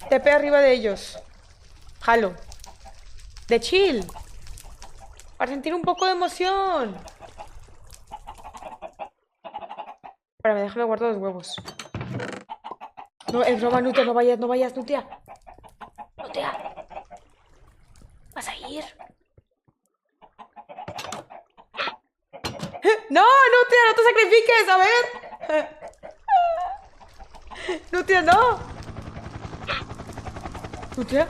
TP arriba de ellos. Jalo. De chill. Para sentir un poco de emoción. Espérame, déjame guardar los huevos. No, es broma, Nutia, no vayas, no vayas, Nutia. Nutia. ¿Vas a ir? No, Nutia, no te sacrifiques, a ver. Nutia, no. Nutia.